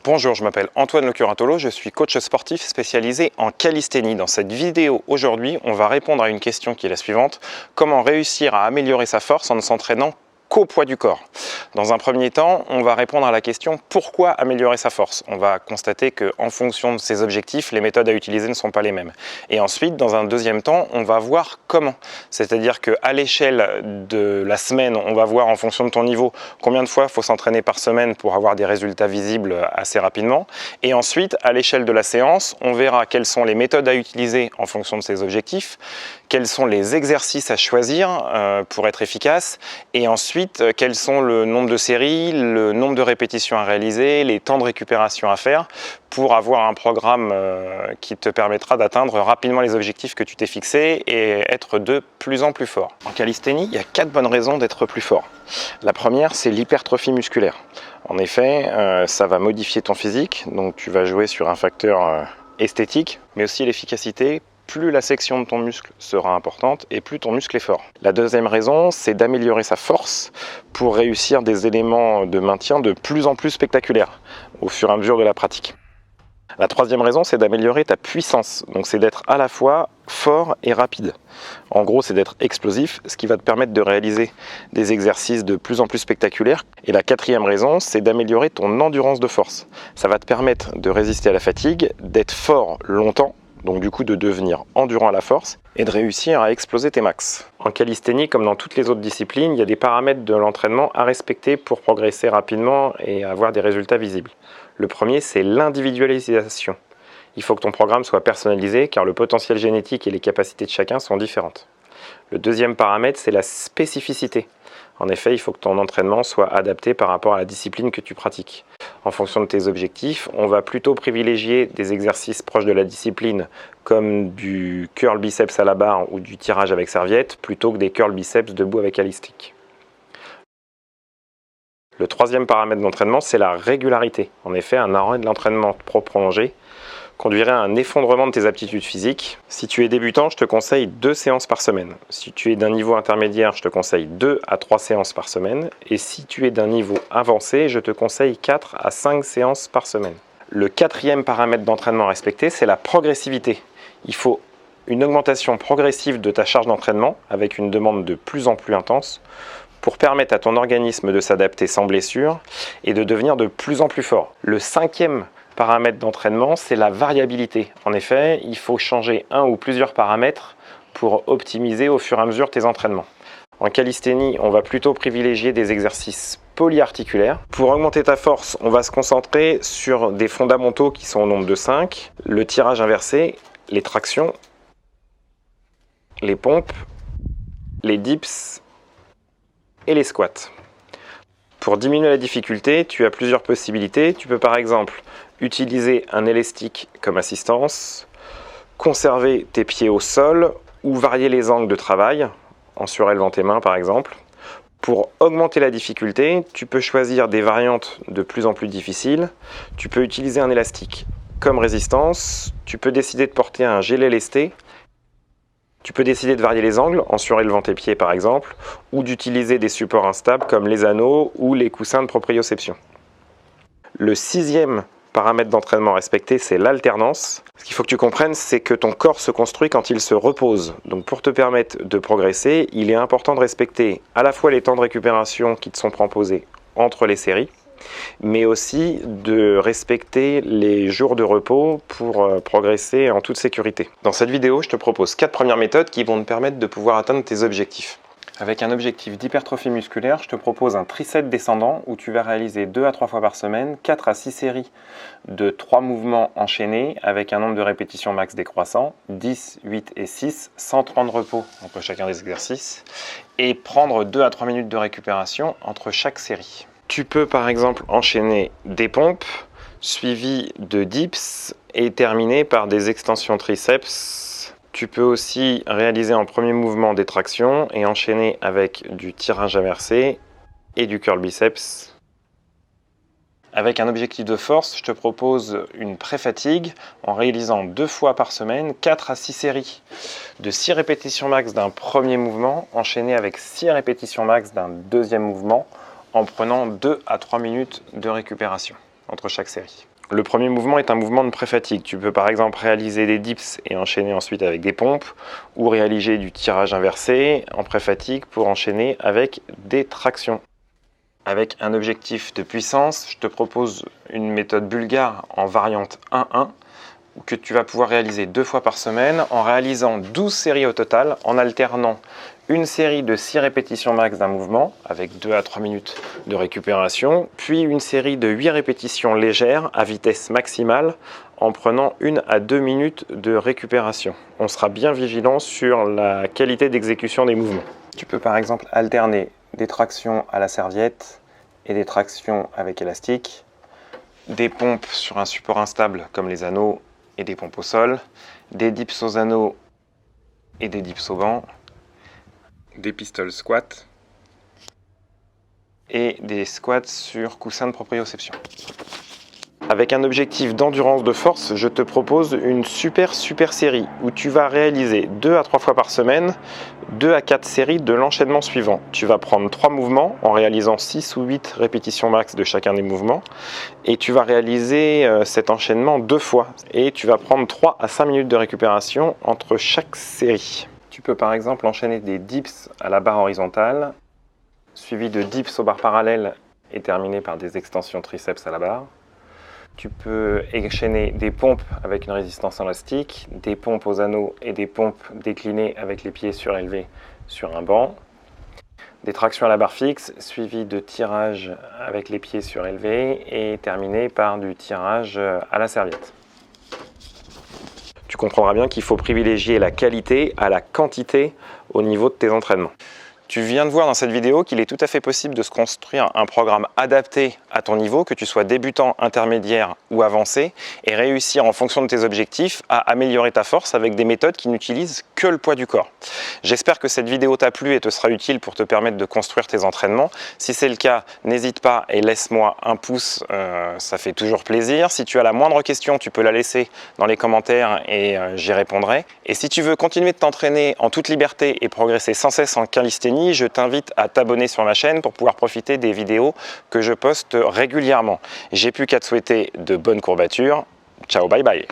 Bonjour, je m'appelle Antoine Le Curatolo, je suis coach sportif spécialisé en calisthénie. Dans cette vidéo aujourd'hui, on va répondre à une question qui est la suivante. Comment réussir à améliorer sa force en ne s'entraînant qu'au poids du corps? Dans un premier temps, on va répondre à la question pourquoi améliorer sa force. On va constater qu'en fonction de ses objectifs, les méthodes à utiliser ne sont pas les mêmes. Et ensuite, dans un deuxième temps, on va voir comment. C'est-à-dire qu'à l'échelle de la semaine, on va voir en fonction de ton niveau combien de fois il faut s'entraîner par semaine pour avoir des résultats visibles assez rapidement. Et ensuite, à l'échelle de la séance, on verra quelles sont les méthodes à utiliser en fonction de ses objectifs, quels sont les exercices à choisir pour être efficace, et ensuite, quels sont le nombre de séries, le nombre de répétitions à réaliser, les temps de récupération à faire pour avoir un programme qui te permettra d'atteindre rapidement les objectifs que tu t'es fixés et être de plus en plus fort. En calisthénie, il y a 4 bonnes raisons d'être plus fort. La première, c'est l'hypertrophie musculaire. En effet, ça va modifier ton physique, donc tu vas jouer sur un facteur esthétique, mais aussi l'efficacité. Plus la section de ton muscle sera importante et plus ton muscle est fort. La deuxième raison, c'est d'améliorer sa force pour réussir des éléments de maintien de plus en plus spectaculaires au fur et à mesure de la pratique. La troisième raison, c'est d'améliorer ta puissance. Donc c'est d'être à la fois fort et rapide. En gros, c'est d'être explosif, ce qui va te permettre de réaliser des exercices de plus en plus spectaculaires. Et la quatrième raison, c'est d'améliorer ton endurance de force. Ça va te permettre de résister à la fatigue, d'être fort longtemps, donc du coup de devenir endurant à la force et de réussir à exploser tes max. En calisthénie, comme dans toutes les autres disciplines, il y a des paramètres de l'entraînement à respecter pour progresser rapidement et avoir des résultats visibles. Le premier, c'est l'individualisation. Il faut que ton programme soit personnalisé car le potentiel génétique et les capacités de chacun sont différentes. Le deuxième paramètre, c'est la spécificité. En effet, il faut que ton entraînement soit adapté par rapport à la discipline que tu pratiques. En fonction de tes objectifs, on va plutôt privilégier des exercices proches de la discipline comme du curl biceps à la barre ou du tirage avec serviette plutôt que des curl biceps debout avec élastique. Le troisième paramètre d'entraînement, c'est la régularité. En effet, un arrêt de l'entraînement trop prolongé conduirait à un effondrement de tes aptitudes physiques. Si tu es débutant, je te conseille 2 séances par semaine. Si tu es d'un niveau intermédiaire, je te conseille 2 à 3 séances par semaine. Et si tu es d'un niveau avancé, je te conseille 4 à 5 séances par semaine. Le quatrième paramètre d'entraînement à respecter, c'est la progressivité. Il faut une augmentation progressive de ta charge d'entraînement avec une demande de plus en plus intense pour permettre à ton organisme de s'adapter sans blessure et de devenir de plus en plus fort. Le cinquième paramètre d'entraînement, c'est la variabilité. En effet, il faut changer un ou plusieurs paramètres pour optimiser au fur et à mesure tes entraînements. En calisthénie, on va plutôt privilégier des exercices polyarticulaires. Pour augmenter ta force, on va se concentrer sur des fondamentaux qui sont au nombre de 5, le tirage inversé, les tractions, les pompes, les dips et les squats. Pour diminuer la difficulté, tu as plusieurs possibilités. Tu peux par exemple utiliser un élastique comme assistance, conserver tes pieds au sol ou varier les angles de travail en surélevant tes mains par exemple. Pour augmenter la difficulté, tu peux choisir des variantes de plus en plus difficiles. Tu peux utiliser un élastique comme résistance. Tu peux décider de porter un gilet lesté. Tu peux décider de varier les angles en surélevant tes pieds par exemple, ou d'utiliser des supports instables comme les anneaux ou les coussins de proprioception. Le sixième paramètre d'entraînement à respecter, c'est l'alternance. Ce qu'il faut que tu comprennes, c'est que ton corps se construit quand il se repose. Donc pour te permettre de progresser, il est important de respecter à la fois les temps de récupération qui te sont proposés entre les séries, mais aussi de respecter les jours de repos pour progresser en toute sécurité. Dans cette vidéo, je te propose 4 premières méthodes qui vont te permettre de pouvoir atteindre tes objectifs. Avec un objectif d'hypertrophie musculaire, je te propose un triset descendant où tu vas réaliser 2 à 3 fois par semaine, 4 à 6 séries de 3 mouvements enchaînés avec un nombre de répétitions max décroissant, 10, 8 et 6, sans temps de repos entre chacun des exercices, et prendre 2 à 3 minutes de récupération entre chaque série. Tu peux par exemple enchaîner des pompes suivies de dips et terminer par des extensions triceps. Tu peux aussi réaliser en premier mouvement des tractions et enchaîner avec du tirage inversé et du curl biceps. Avec un objectif de force, je te propose une pré-fatigue en réalisant 2 fois par semaine 4 à 6 séries de 6 répétitions max d'un premier mouvement enchaîné avec 6 répétitions max d'un deuxième mouvement en prenant 2 à 3 minutes de récupération entre chaque série. Le premier mouvement est un mouvement de pré-fatigue. Tu peux par exemple réaliser des dips et enchaîner ensuite avec des pompes, ou réaliser du tirage inversé en pré-fatigue pour enchaîner avec des tractions. Avec un objectif de puissance, je te propose une méthode bulgare en variante 1-1 que tu vas pouvoir réaliser 2 fois par semaine en réalisant 12 séries au total, en alternant une série de 6 répétitions max d'un mouvement avec 2 à 3 minutes de récupération, puis une série de 8 répétitions légères à vitesse maximale en prenant 1 à 2 minutes de récupération. On sera bien vigilant sur la qualité d'exécution des mouvements. Tu peux par exemple alterner des tractions à la serviette et des tractions avec élastique, des pompes sur un support instable comme les anneaux et des pompes au sol, des dips aux anneaux et des dips au banc, des pistol squats et des squats sur coussin de proprioception. Avec un objectif d'endurance de force, je te propose une super série où tu vas réaliser 2 à 3 fois par semaine, 2 à 4 séries de l'enchaînement suivant. Tu vas prendre 3 mouvements en réalisant 6 ou 8 répétitions max de chacun des mouvements et tu vas réaliser cet enchaînement 2 fois et tu vas prendre 3 à 5 minutes de récupération entre chaque série. Tu peux par exemple enchaîner des dips à la barre horizontale suivi de dips aux barres parallèles et terminé par des extensions triceps à la barre. Tu peux enchaîner des pompes avec une résistance élastique, des pompes aux anneaux et des pompes déclinées avec les pieds surélevés sur un banc. Des tractions à la barre fixe, suivies de tirage avec les pieds surélevés et terminé par du tirage à la serviette. Tu comprendras bien qu'il faut privilégier la qualité à la quantité au niveau de tes entraînements. Tu viens de voir dans cette vidéo qu'il est tout à fait possible de se construire un programme adapté à ton niveau, que tu sois débutant, intermédiaire ou avancé, et réussir en fonction de tes objectifs à améliorer ta force avec des méthodes qui n'utilisent que le poids du corps. J'espère que cette vidéo t'a plu et te sera utile pour te permettre de construire tes entraînements. Si c'est le cas, n'hésite pas et laisse-moi un pouce, ça fait toujours plaisir. Si tu as la moindre question, tu peux la laisser dans les commentaires et j'y répondrai. Et si tu veux continuer de t'entraîner en toute liberté et progresser sans cesse en calisthénie, je t'invite à t'abonner sur ma chaîne pour pouvoir profiter des vidéos que je poste régulièrement. J'ai plus qu'à te souhaiter de bonnes courbatures. Ciao, bye bye.